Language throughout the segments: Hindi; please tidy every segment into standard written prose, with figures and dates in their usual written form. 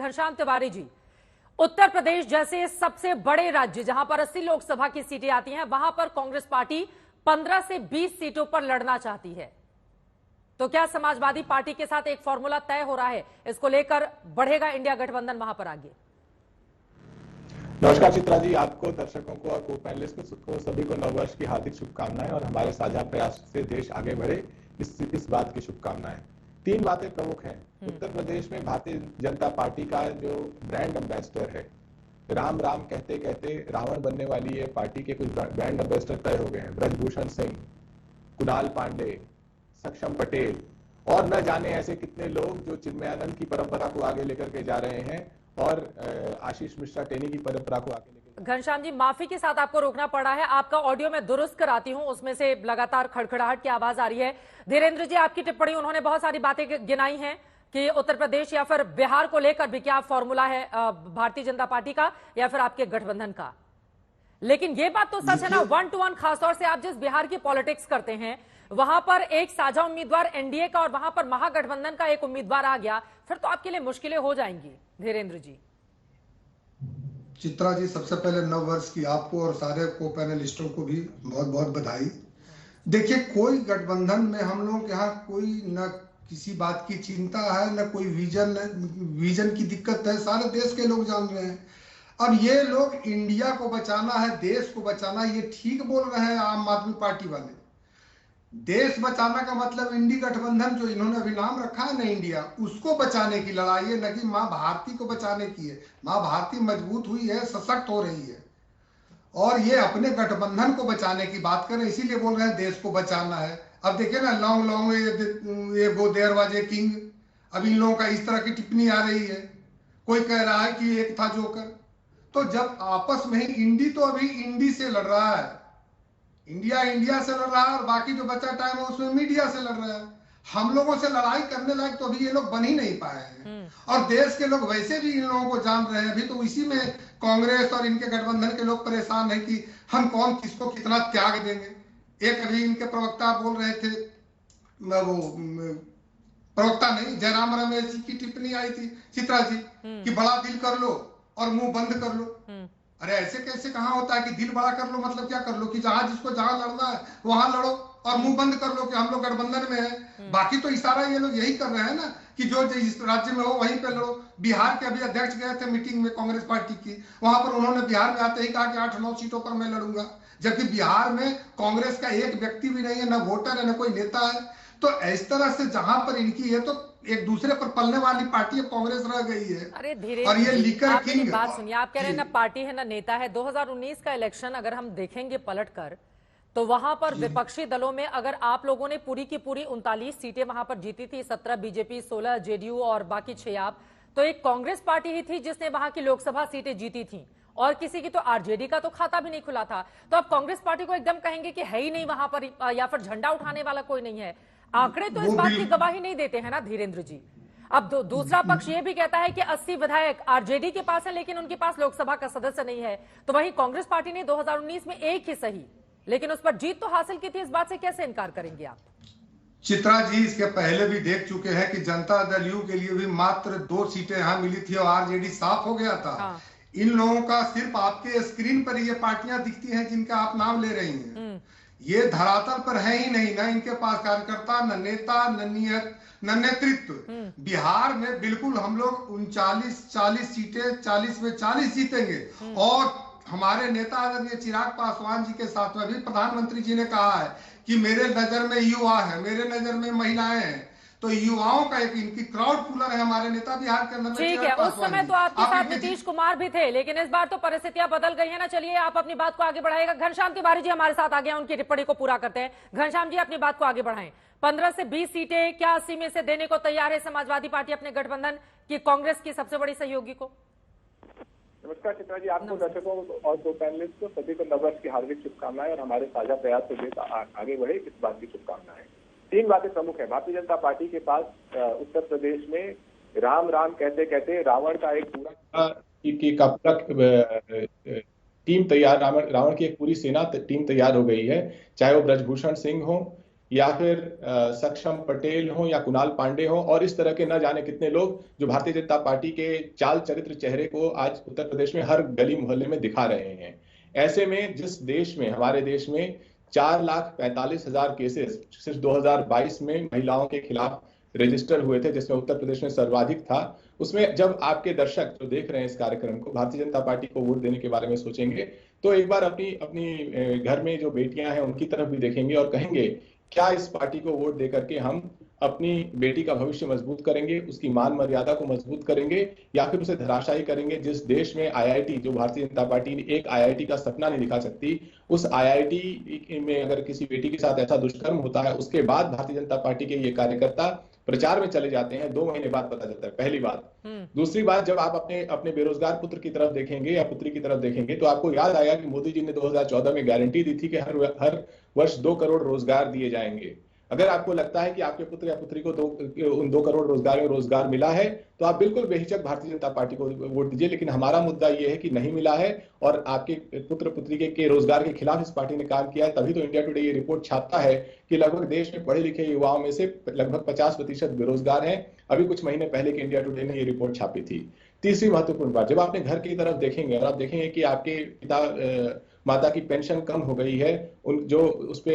घनश्याम तिवारी जी, उत्तर प्रदेश जैसे सबसे बड़े राज्य जहां पर 80 लोकसभा की सीटें आती हैं, वहां पर कांग्रेस पार्टी 15 से 20 सीटों पर लड़ना चाहती है। तो क्या समाजवादी पार्टी के साथ एक फॉर्मूला तय हो रहा है? इसको लेकर बढ़ेगा इंडिया गठबंधन वहां पर आगे? नमस्कार चित्रा जी, आपको, दर्शकों को और को पैनलिस्ट को सभी को नववर्ष की हार्दिक शुभकामनाएं और हमारे साझा प्रयास से देश आगे बढ़े इस बात की शुभकामनाएं। तीन बातें प्रमुख हैं। उत्तर प्रदेश में भारतीय जनता पार्टी का जो ब्रांड एम्बेसडर है, राम राम कहते कहते रावण बनने वाली ये पार्टी के कुछ ब्रांड एम्बेसडर तय हो गए हैं। ब्रजभूषण सिंह, कुणाल पांडे, सक्षम पटेल और न जाने ऐसे कितने लोग जो चिन्मयानंद की परंपरा को आगे लेकर के जा रहे हैं और आशीष मिश्रा टेनी की परंपरा को आगे लेकर। घनश्याम जी, माफी के साथ आपको रोकना पड़ा है। आपका ऑडियो में दुरुस्त कराती हूं, उसमें से लगातार खड़खड़ाहट की आवाज आ रही है। धीरेन्द्र जी, आपकी टिप्पणी, उन्होंने बहुत सारी बातें गिनाई हैं कि उत्तर प्रदेश या फिर बिहार को लेकर भी क्या फॉर्मूला है भारतीय जनता पार्टी का या फिर आपके गठबंधन का। लेकिन ये बात तो सच है ना, 1 to 1 खासतौर से आप जिस बिहार की पॉलिटिक्स करते हैं, वहां पर एक साझा उम्मीदवार एनडीए का और वहां पर महागठबंधन का एक उम्मीदवार आ गया, फिर तो आपके लिए मुश्किलें हो जाएंगी। धीरेन्द्र जी। चित्रा जी, सबसे पहले नव वर्ष की आपको और सारे को पैनलिस्टों को भी बहुत बहुत बधाई। देखिए, कोई गठबंधन में हम लोग के यहाँ कोई न किसी बात की चिंता है, न कोई विजन की दिक्कत है। सारे देश के लोग जान रहे हैं। अब ये लोग इंडिया को बचाना है, देश को बचाना, ये ठीक बोल रहे हैं आम आदमी पार्टी वाले। देश बचाना का मतलब इंडी गठबंधन जो इन्होंने अभी नाम रखा है ना इंडिया, उसको बचाने की लड़ाई है, न कि माँ भारती को बचाने की है। माँ भारती मजबूत हुई है, सशक्त हो रही है और ये अपने गठबंधन को बचाने की बात कर रहे हैं, इसीलिए बोल रहे हैं देश को बचाना है। अब देखिए ना, long long ago there was a king, अब इन लोगों का इस तरह की टिप्पणी आ रही है। कोई कह रहा है कि एक था जोकर। तो जब आपस में ही इंडी तो अभी इंडी से लड़ रहा है, इंडिया से लड़ रहा है और बाकी जो बचा टाइम है उसमें मीडिया से लड़ रहा है। हम लोगों से लड़ाई करने लायक तो अभी ये लोग बन ही नहीं पाए हैं और देश के लोग वैसे भी इन लोगों को जान रहे हैं। अभी तो इसी में कांग्रेस और इनके गठबंधन के लोग परेशान हैं कि हम कौन किसको कितना त्याग देंगे। एक अभी इनके प्रवक्ता बोल रहे थे, वो प्रवक्ता नहीं, जयराम रमेश जी की टिप्पणी आई थी चित्रा जी कि बड़ा दिल कर लो और मुंह बंद कर लो। अरे ऐसे कैसे कहाँ होता है कि दिल बड़ा कर लो, मतलब क्या कर लो कि जहां जिसको जहां लड़ना है वहां लड़ो और मुंह बंद कर लो कि हम लोग गठबंधन में है। बाकी तो इशारा ये लोग यही कर रहे हैं ना कि जो जिस राज्य में हो वहीं पे लड़ो। बिहार के अभी अध्यक्ष गए थे मीटिंग में कांग्रेस पार्टी की, वहां पर उन्होंने बिहार में आते ही कहा कि 8-9 सीटों पर मैं लड़ूंगा, जबकि बिहार में कांग्रेस का एक व्यक्ति भी नहीं है, न वोटर है, न कोई नेता है। तो इस तरह से जहां पर इनकी है तो एक दूसरे पर पलने वाली पार्टी कांग्रेस रह गई है। अरे धीरे और ये लीकर किंग, बात सुनिए, आप कह रहे हैं ना पार्टी है ना नेता है। 2019 का इलेक्शन अगर हम देखेंगे पलटकर, तो वहां पर विपक्षी दलों में अगर आप लोगों ने पूरी की पूरी 39 सीटें वहां पर जीती थी, 17 बीजेपी, 16 जेडीयू और बाकी 6 आप, तो एक कांग्रेस पार्टी ही थी जिसने वहां की लोकसभा सीटें जीती थी और किसी की तो आरजेडी का तो खाता भी नहीं खुला था। तो आप कांग्रेस पार्टी को एकदम कहेंगे कि है ही नहीं वहां पर या फिर झंडा उठाने वाला कोई नहीं है। आंकड़े तो इस बात की गवाही नहीं देते हैं ना धीरेन्द्र जी। अब दूसरा पक्ष ये भी कहता है कि 80 विधायक आरजेडी के पास है लेकिन उनके पास लोकसभा का सदस्य नहीं है। तो वहीं कांग्रेस पार्टी ने 2019 में एक ही सही लेकिन उस पर जीत तो हासिल की थी, इस बात से कैसे इनकार करेंगे आप? चित्रा जी, इसके पहले भी देख चुके हैं कि जनता दल यू के लिए भी मात्र 2 सीटें यहां मिली थी और आरजेडी साफ हो गया था। हाँ। इन लोगों का सिर्फ आपके स्क्रीन पर ये पार्टियां दिखती हैं जिनका आप नाम ले रही हैं, ये धरातल पर है ही नहीं। ना इनके पास कार्यकर्ता, न नेता, न नियत, न नेतृत्व। बिहार में बिल्कुल हम लोग 39-40 सीटें 40 में 40 जीतेंगे और हमारे नेता आदरणीय चिराग पासवान जी के साथ में भी प्रधानमंत्री जी ने कहा है कि मेरे नजर में युवा है, मेरे नजर में महिलाएं हैं। तो युवाओं का एक इनकी क्राउड पुलर है हमारे नेता बिहार के अंदर। ठीक है, उस समय तो आपके साथ नीतीश कुमार भी थे लेकिन इस बार तो परिस्थितियां बदल गई है ना। चलिए, आप अपनी बात को आगे बढ़ाएगा। घनश्याम तिवारी जी हमारे साथ आ गए, उनकी टिप्पणी को पूरा करते हैं। घनश्याम जी, अपनी बात को आगे बढ़ाएं। 15 से 20 सीटें क्या 80 में से देने को तैयार है समाजवादी पार्टी अपने गठबंधन की कांग्रेस की सबसे बड़ी सहयोगी को? नमस्कार चित्रा जी, आपको, दर्शकों और दो पैनलिस्ट को सभी को नववर्ष की हार्दिक शुभकामनाएं और हमारे साझा प्रयास से देश आगे बढ़े इस बात की शुभकामनाएं। 3 बातें प्रमुख है। भारतीय जनता पार्टी के पास उत्तर प्रदेश में राम राम कहते कहते रावण का एक पूरा टीम तैयार, रावण की एक पूरी सेना टीम तैयार हो गई है। चाहे वो ब्रजभूषण सिंह हो या फिर सक्षम पटेल हो या कुणाल पांडे हो और इस तरह के न जाने कितने लोग जो भारतीय जनता पार्टी के चाल चरित्र चेहरे को आज उत्तर प्रदेश में हर गली मोहल्ले में दिखा रहे हैं। ऐसे में जिस देश में, हमारे देश में 4,45,000 केसेस सिर्फ 2022 में महिलाओं के खिलाफ रजिस्टर हुए थे, जिसमें उत्तर प्रदेश में सर्वाधिक था, उसमें जब आपके दर्शक जो देख रहे हैं इस कार्यक्रम को भारतीय जनता पार्टी को वोट देने के बारे में सोचेंगे तो एक बार अपनी अपनी घर में जो बेटियां हैं उनकी तरफ भी देखेंगे और कहेंगे क्या इस पार्टी को वोट देकर के हम अपनी बेटी का भविष्य मजबूत करेंगे, उसकी मान मर्यादा को मजबूत करेंगे या फिर उसे धराशायी करेंगे। जिस देश में आईआईटी, जो भारतीय जनता पार्टी ने एक आईआईटी का सपना नहीं दिखा सकती, उस आईआईटी में अगर किसी बेटी के साथ ऐसा दुष्कर्म होता है, उसके बाद भारतीय जनता पार्टी के ये कार्यकर्ता प्रचार में चले जाते हैं, 2 महीने बाद पता चलता है। पहली बात। दूसरी बात, जब आप अपने बेरोजगार पुत्र की तरफ देखेंगे या पुत्री की तरफ देखेंगे तो आपको याद आएगा कि मोदी जी ने 2014 में गारंटी दी थी कि हर वर्ष 2 करोड़ रोजगार दिए जाएंगे। अगर आपको लगता है कि आपके पुत्र या पुत्री को उन 2 करोड़ रोजगार में रोजगार मिला है तो आप बिल्कुल बेहिचक भारतीय जनता पार्टी को वोट दीजिए। लेकिन हमारा मुद्दा यह है कि नहीं मिला है और आपके पुत्र पुत्री के रोजगार के खिलाफ इस पार्टी ने काम किया है। तभी तो इंडिया टुडे ये रिपोर्ट छापता है कि लगभग देश में पढ़े लिखे युवाओं में से लगभग 50% बेरोजगार हैं। अभी कुछ महीने पहले के इंडिया टुडे ने ये रिपोर्ट छापी थी। तीसरी महत्वपूर्ण बात, जब आपने घर की तरफ देखेंगे और आप देखेंगे कि आपके पिता माता की पेंशन कम हो गई है, जो उस पे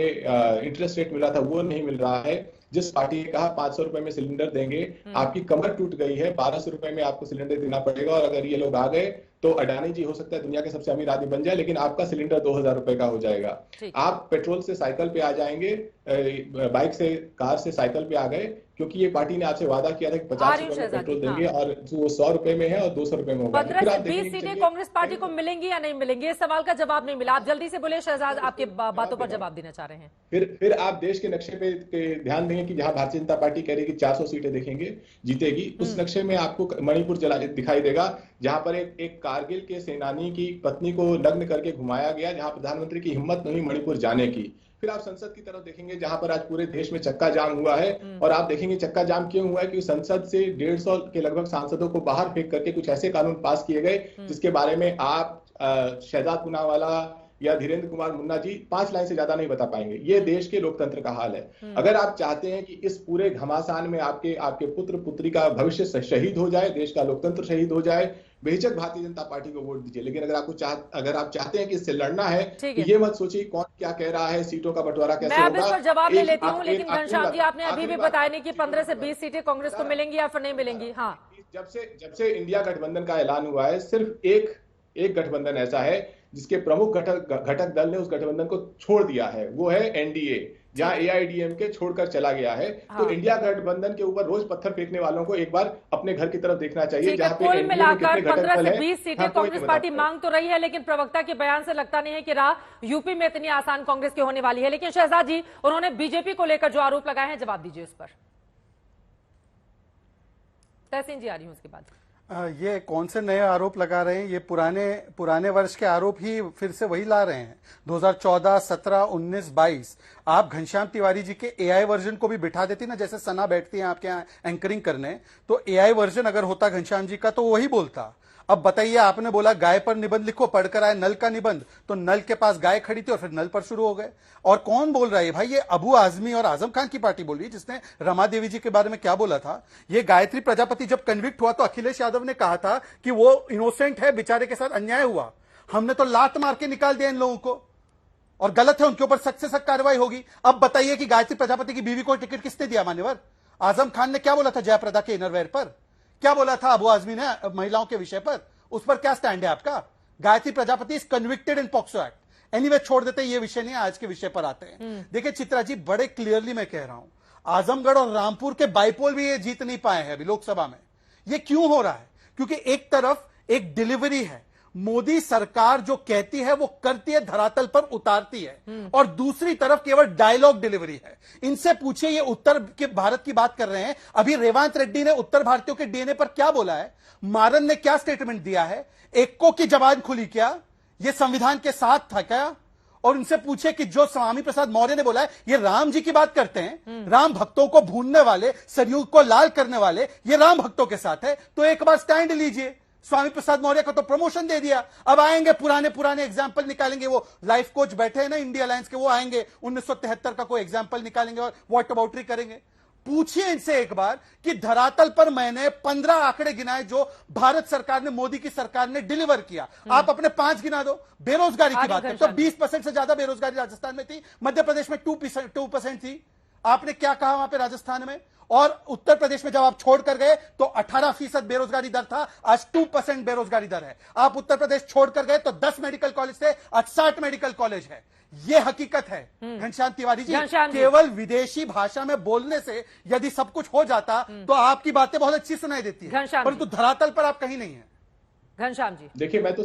इंटरेस्ट रेट मिला था वो नहीं मिल रहा है, जिस पार्टी ने कहा 500 रुपए में सिलेंडर देंगे, आपकी कमर टूट गई है, 1200 रुपए में आपको सिलेंडर देना पड़ेगा और अगर ये लोग आ गए तो अडानी जी हो सकता है दुनिया के सबसे अमीर आदमी बन जाए, लेकिन आपका सिलेंडर 2000 रुपए का हो जाएगा। आप पेट्रोल से साइकिल पे आ जाएंगे, बाइक से, कार से साइकिल पे आ गए, क्योंकि ये पार्टी ने आपसे वादा किया था कि 50 रुपए में पेट्रोल देंगे और वो 100 रुपए में है और 200 रुपए में होगा। 15 से 20 सीटें कांग्रेस पार्टी को मिलेंगी या नहीं मिलेंगी, इस सवाल का जवाब नहीं मिला। आप जल्दी से बोले शहजाद, आपके बातों पर जवाब देना चाह रहे हैं। फिर आप देश के नक्शे पे ध्यान देंगे कि जहां भारतीय जनता पार्टी कह रही है कि 400 सीटें देखेंगे जीतेगी, उस नक्शे में आपको मणिपुर दिखाई देगा, जहां पर एक कारगिल के सेनानी की पत्नी को नग्न करके घुमाया गया, जहां प्रधानमंत्री की हिम्मत नहीं मणिपुर जाने की। फिर आप संसद की तरफ देखेंगे जहां पर आज पूरे देश में चक्का जाम हुआ है और आप देखेंगे चक्का जाम क्यों हुआ है कि संसद से 150 के लगभग सांसदों को बाहर फेंक करके कुछ ऐसे कानून पास किए गए जिसके बारे में आप शहजाद पूनावाला या धीरेन्द्र कुमार मुन्ना जी 5 लाइन से ज्यादा नहीं बता पाएंगे। ये देश के लोकतंत्र का हाल है। अगर आप चाहते हैं कि इस पूरे घमासान में आपके पुत्र पुत्री का भविष्य शहीद हो जाए, देश का लोकतंत्र शहीद हो जाए, बेहिचक भारतीय जनता पार्टी को वोट दीजिए। लेकिन अगर आप चाहते हैं कि इससे लड़ना है तो ये मत सोचिए कौन क्या कह रहा है, सीटों का बंटवारा कैसे होगा। मैं इस पर जवाब ले लेती हूँ, लेकिन घनश्याम जी आपने अभी भी बताया नहीं कि 15 से 20 सीटें कांग्रेस को मिलेंगी या फिर नहीं मिलेंगी। हाँ, जब से इंडिया गठबंधन का ऐलान हुआ है, सिर्फ एक गठबंधन ऐसा है जिसके प्रमुख घटक दल ने उस गठबंधन को छोड़ दिया है, वो है एनडीए, जहां एआईडीएमके छोड़कर चला गया है। तो इंडिया गठबंधन के ऊपर रोज पत्थर फेंकने वालों को एक बार अपने घर की तरफ देखना चाहिए। जहां पे कुल मिलाकर 15 से 20 सीटें हाँ, कांग्रेस पार्टी मांग तो रही है, लेकिन प्रवक्ता के बयान से लगता नहीं है कि राह यूपी में इतनी आसान कांग्रेस की होने वाली है। लेकिन शहजाद जी, उन्होंने बीजेपी को लेकर जो आरोप लगाए हैं, जवाब दीजिए इस पर। तहसीन जी आ रही हूं उसके बाद। ये कौन से नए आरोप लगा रहे हैं? ये पुराने वर्ष के आरोप ही फिर से वही ला रहे हैं। 2014, 17, 19, 22 आप घनश्याम तिवारी जी के एआई वर्जन को भी बिठा देती ना, जैसे सना बैठती हैं आपके यहाँ एंकरिंग करने, तो एआई वर्जन अगर होता घनश्याम जी का तो वही बोलता। अब बताइए, आपने बोला गाय पर निबंध लिखो, पढ़कर आए नल का निबंध, तो नल के पास गाय खड़ी थी और फिर नल पर शुरू हो गए। और कौन बोल रहा है भाई? ये अबू आजमी और आजम खान की पार्टी बोल रही है, जिसने रमा देवी जी के बारे में क्या बोला था। ये गायत्री प्रजापति जब कन्विक्ट हुआ तो अखिलेश यादव ने कहा था कि वो इनोसेंट है, बेचारे के साथ अन्याय हुआ, हमने तो लात मार के निकाल दिया इन लोगों को और गलत है, उनके ऊपर सख्त से सख्त कार्रवाई होगी। अब बताइए कि गायत्री प्रजापति की बीवी को टिकट किसने दिया? मान्यवर आजम खान ने क्या बोला था जयप्रदा के इनरवेयर पर? क्या बोला था अबू आजमी ने महिलाओं के विषय पर? उस पर क्या स्टैंड है आपका? Gayatri Prajapati is convicted in POCSO act. Anyway, छोड़ देते, ये विषय नहीं, आज के विषय पर आते हैं। देखिए चित्रा जी, बड़े क्लियरली मैं कह रहा हूं, आजमगढ़ और रामपुर के बाइपोल भी ये जीत नहीं पाए हैं अभी लोकसभा में। ये क्यों हो रहा है? क्योंकि एक तरफ एक डिलीवरी है, मोदी सरकार जो कहती है वो करती है, धरातल पर उतारती है, और दूसरी तरफ केवल डायलॉग डिलीवरी है। इनसे पूछिए, ये उत्तर के भारत की बात कर रहे हैं, अभी रेवांत रेड्डी ने उत्तर भारतीयों के डीएनए पर क्या बोला है, मारन ने क्या स्टेटमेंट दिया है, एक्को की जबान खुली क्या, ये संविधान के साथ था क्या? और उनसे पूछे कि जो स्वामी प्रसाद मौर्य ने बोला है, ये राम जी की बात करते हैं, राम भक्तों को भूनने वाले, सरयू को लाल करने वाले, ये राम भक्तों के साथ है, तो एक बार स्टैंड लीजिए। स्वामी प्रसाद मौर्य को तो प्रमोशन दे दिया। अब आएंगे पुराने एग्जाम्पल निकालेंगे, वो लाइफ कोच बैठे हैं ना इंडिया अलायंस के, वो आएंगे 1973 का कोई एग्जाम्पल निकालेंगे और व्हाट अबाउटरी करेंगे। पूछिए इनसे एक बार कि धरातल पर मैंने 15 आंकड़े गिनाए जो भारत सरकार ने, मोदी की सरकार ने डिलीवर किया, आप अपने 5 गिना दो। बेरोजगारी की बात करें तो 20% से ज्यादा बेरोजगारी राजस्थान में थी, मध्य प्रदेश में 2% थी। आपने क्या कहा वहां पे राजस्थान में? और उत्तर प्रदेश में जब आप छोड़ कर गए तो 18% बेरोजगारी दर था, आज 2% बेरोजगारी दर है। आप उत्तर प्रदेश छोड़ कर गए तो 10 मेडिकल कॉलेज थे, आज 60 मेडिकल कॉलेज है। यह हकीकत है घनश्याम तिवारी जी। केवल विदेशी भाषा में बोलने से यदि सब कुछ हो जाता तो आपकी बातें बहुत अच्छी सुनाई देती है, परंतु धरातल पर आप कहीं नहीं है। घनश्याम जी देखिए, मैं तो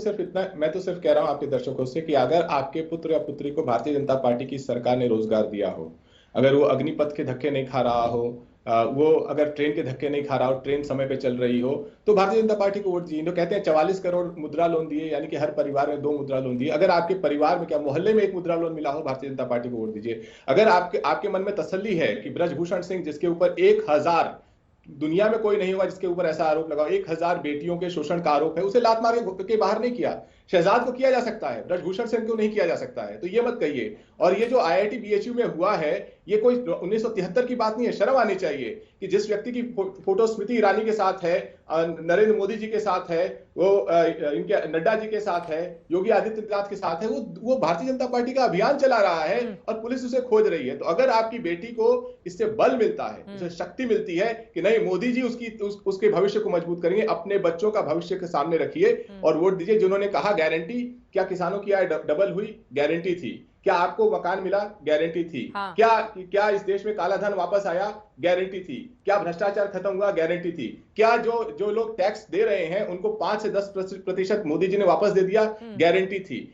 सिर्फ कह रहा हूं आपके दर्शकों से कि अगर आपके पुत्र या पुत्री को भारतीय जनता पार्टी की सरकार ने रोजगार दिया हो, अगर वो अग्निपथ के धक्के नहीं खा रहा हो, वो अगर ट्रेन के धक्के नहीं खा रहा हो, ट्रेन समय पे चल रही हो, तो भारतीय जनता पार्टी को वोट दीजिए। तो कहते हैं 44 करोड़ मुद्रा लोन दिए, यानी कि हर परिवार में 2 मुद्रा लोन दिए। अगर आपके परिवार में, क्या मोहल्ले में 1 मुद्रा लोन मिला हो, भारतीय जनता पार्टी को वोट दीजिए। अगर आपके मन में तसल्ली है कि ब्रजभूषण सिंह, जिसके ऊपर 1000 दुनिया में कोई नहीं हुआ जिसके ऊपर ऐसा आरोप लगा, 1000 बेटियों के शोषण का आरोप है, उसे लात मार के बाहर नहीं किया। शहजाद को किया जा सकता है, ब्रजभूषण सिंह को नहीं किया जा सकता है, तो ये मत कहिए। और ये जो IIT BHU में हुआ है, ये कोई 1973 की बात नहीं है। शर्म आनी चाहिए कि जिस व्यक्ति की फोटो स्मृति ईरानी के साथ है, नरेंद्र मोदी जी के साथ है, वो इनके नड्डा जी के साथ है, योगी आदित्यनाथ के साथ है, वो भारतीय जनता पार्टी का अभियान चला रहा है और पुलिस उसे खोज रही है। तो अगर आपकी बेटी को इससे बल मिलता है, उसे शक्ति मिलती है कि नहीं, मोदी जी उसके भविष्य को मजबूत करेंगे, अपने बच्चों का भविष्य के सामने रखिए और वोट दीजिए। जिन्होंने कहा गारंटी, क्या किसानों की आय डबल हुई? गारंटी थी। क्या आपको मकान मिला? गारंटी थी। हाँ। क्या इस देश में काला धन वापस आया? गारंटी थी। क्या भ्रष्टाचार खत्म हुआ? गारंटी थी। क्या जो लोग टैक्स दे रहे हैं उनको 5 से 10% मोदी जी ने वापस दे दिया? गारंटी थी।